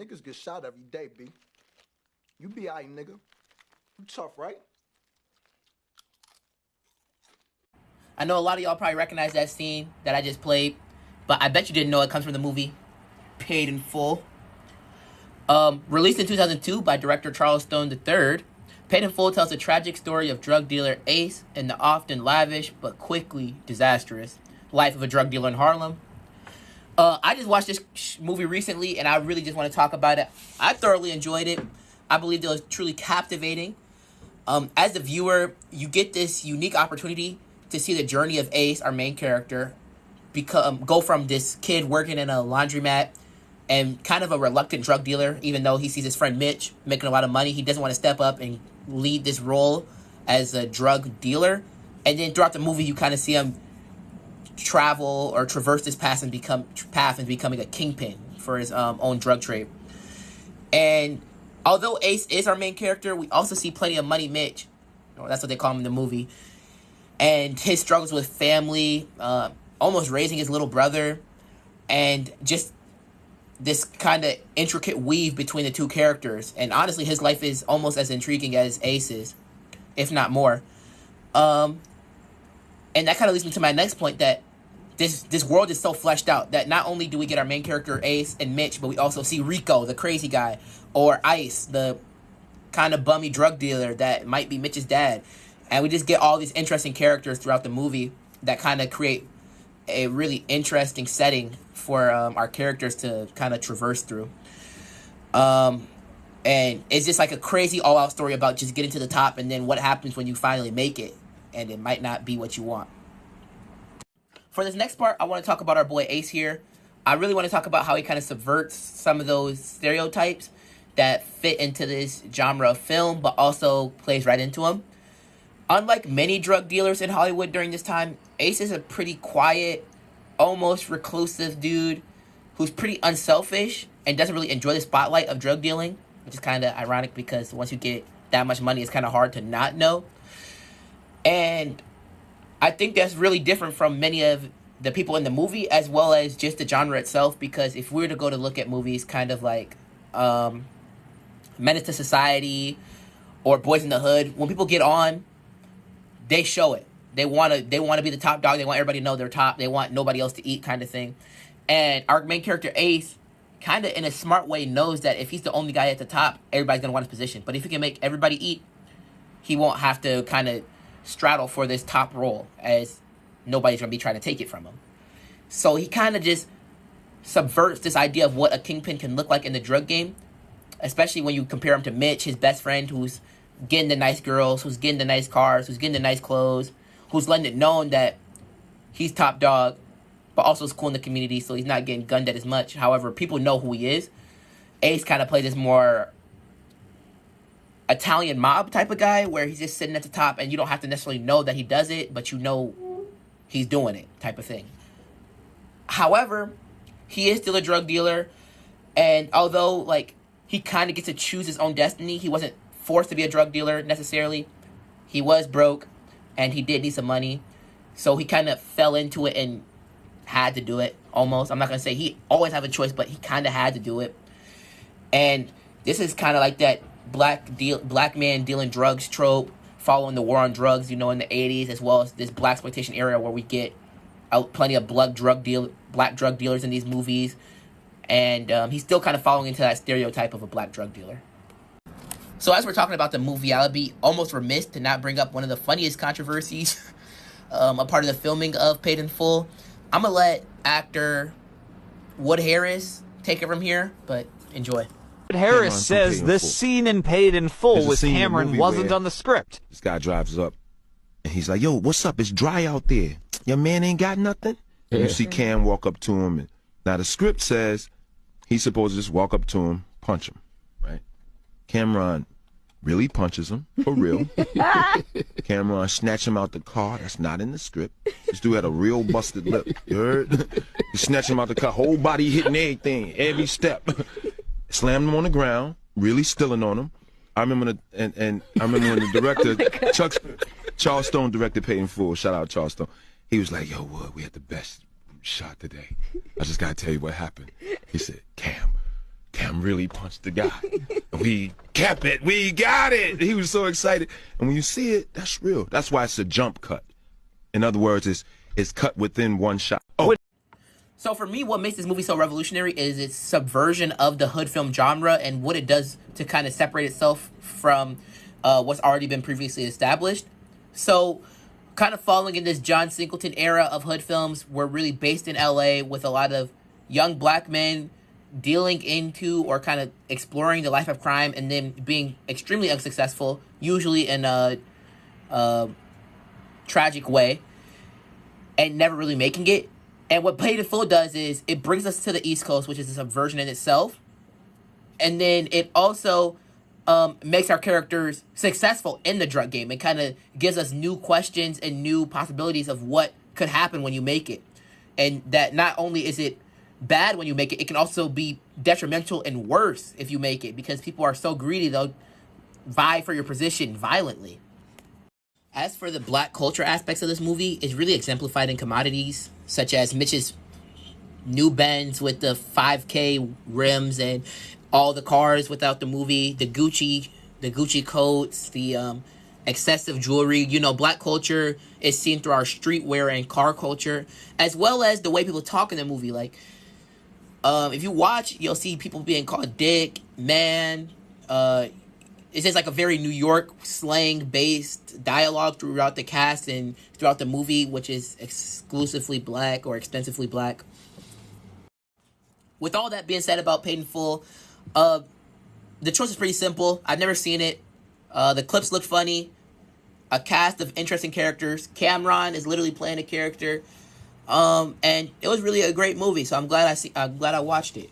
Niggas get shot every day, B. You be alright, nigga. You tough, right? I know a lot of y'all probably recognize that scene that I just played, but I bet you didn't know it comes from the movie Paid in Full. Released in 2002 by director Charles Stone III, Paid in Full tells the tragic story of drug dealer Ace and the often lavish but quickly disastrous life of a drug dealer in Harlem. I just watched this movie recently, and I really just want to talk about it. I thoroughly enjoyed it. I believe it was truly captivating. As a viewer, you get this unique opportunity to see the journey of Ace, our main character, go from this kid working in a laundromat and kind of a reluctant drug dealer, even though he sees his friend Mitch making a lot of money. He doesn't want to step up and lead this role as a drug dealer. And then throughout the movie, you kind of see him travel or traverse this path and becoming a kingpin for his own drug trade. And although Ace is our main character, we also see Plenty of Money Mitch, or that's what they call him in the movie, and his struggles with family, almost raising his little brother, and just this kind of intricate weave between the two characters. And honestly, his life is almost as intriguing as Ace's, if not more. And that kind of leads me to my next point, that this world is so fleshed out that not only do we get our main character Ace and Mitch, but we also see Rico, the crazy guy, or Ice, the kind of bummy drug dealer that might be Mitch's dad. And we just get all these interesting characters throughout the movie that kind of create a really interesting setting for our characters to kind of traverse through. And it's just like a crazy all-out story about just getting to the top, and then what happens when you finally make it, and it might not be what you want. For this next part, I want to talk about our boy Ace here. I really want to talk about how he kind of subverts some of those stereotypes that fit into this genre of film, but also plays right into them. Unlike many drug dealers in Hollywood during this time, Ace is a pretty quiet, almost reclusive dude who's pretty unselfish and doesn't really enjoy the spotlight of drug dealing, which is kind of ironic because once you get that much money, it's kind of hard to not know. And I think that's really different from many of the people in the movie, as well as just the genre itself, because if we were to go to look at movies kind of like Menace to Society or Boys in the Hood, when people get on, they show it. They want to be the top dog. They want everybody to know they're top. They want nobody else to eat, kind of thing. And our main character Ace, kind of in a smart way, knows that if he's the only guy at the top, everybody's going to want his position. But if he can make everybody eat, he won't have to kind of straddle for this top role, as nobody's going to be trying to take it from him. So he kind of just subverts this idea of what a kingpin can look like in the drug game, especially when you compare him to Mitch, his best friend, who's getting the nice girls, who's getting the nice cars, who's getting the nice clothes, who's letting it known that he's top dog, but also is cool in the community, so he's not getting gunned at as much. However, people know who he is. Ace kind of plays this more Italian mob type of guy, where he's just sitting at the top, and you don't have to necessarily know that he does it, but you know he's doing it type of thing. However, he is still a drug dealer, and although, like, he kind of gets to choose his own destiny, he wasn't forced to be a drug dealer necessarily. He was broke, and he did need some money, so he kind of fell into it and had to do it, almost. I'm not going to say he always had a choice, but he kind of had to do it. And this is kind of like that black man dealing drugs trope, following the war on drugs, in the 80s, as well as this blaxploitation era where we get plenty of black drug dealers in these movies. And he's still kind of following into that stereotype of a black drug dealer. So as we're talking about the movie, I'll be almost remiss to not bring up one of the funniest controversies a part of the filming of Paid in Full. I'm going to let actor Wood Harris take it from here, but enjoy. Harris says this scene in Paid in Full with Cameron wasn't on the script. This guy drives up, and he's like, yo, what's up? It's dry out there. Your man ain't got nothing? And you see Cam walk up to him. And now, the script says he's supposed to just walk up to him, punch him, right? Cameron really punches him, for real. Cameron snatch him out the car. That's not in the script. This dude had a real busted lip. You heard? He snatched him out the car, whole body hitting everything, every step. Slammed him on the ground, really stealing on him. I remember when the director, Charles Stone directed Paid in Full. Shout out Charles Stone. He was like, yo, Wood, we had the best shot today. I just got to tell you what happened. He said, Cam, Cam really punched the guy. We kept it. We got it. He was so excited. And when you see it, that's real. That's why it's a jump cut. In other words, it's cut within one shot. Oh. So for me, what makes this movie so revolutionary is its subversion of the hood film genre and what it does to kind of separate itself from what's already been previously established. So kind of following in this John Singleton era of hood films, were really based in LA with a lot of young black men dealing into or kind of exploring the life of crime and then being extremely unsuccessful, usually in a tragic way, and never really making it. And what Paid in Full does is it brings us to the East Coast, which is a subversion in itself. And then it also makes our characters successful in the drug game. It kind of gives us new questions and new possibilities of what could happen when you make it. And that not only is it bad when you make it, it can also be detrimental and worse if you make it, because people are so greedy, they'll vie for your position violently. As for the black culture aspects of this movie, it's really exemplified in commodities such as Mitch's new Benz with the 5K rims and all the cars without the movie, the Gucci coats, the excessive jewelry. You know, black culture is seen through our streetwear and car culture, as well as the way people talk in the movie. Like, if you watch, you'll see people being called dick, man. It's just like a very New York slang-based dialogue throughout the cast and throughout the movie, which is exclusively black or extensively black. With all that being said about Paid in Full, the choice is pretty simple. I've never seen it. The clips look funny. A cast of interesting characters. Cameron is literally playing a character. And it was really a great movie, so I'm glad I watched it.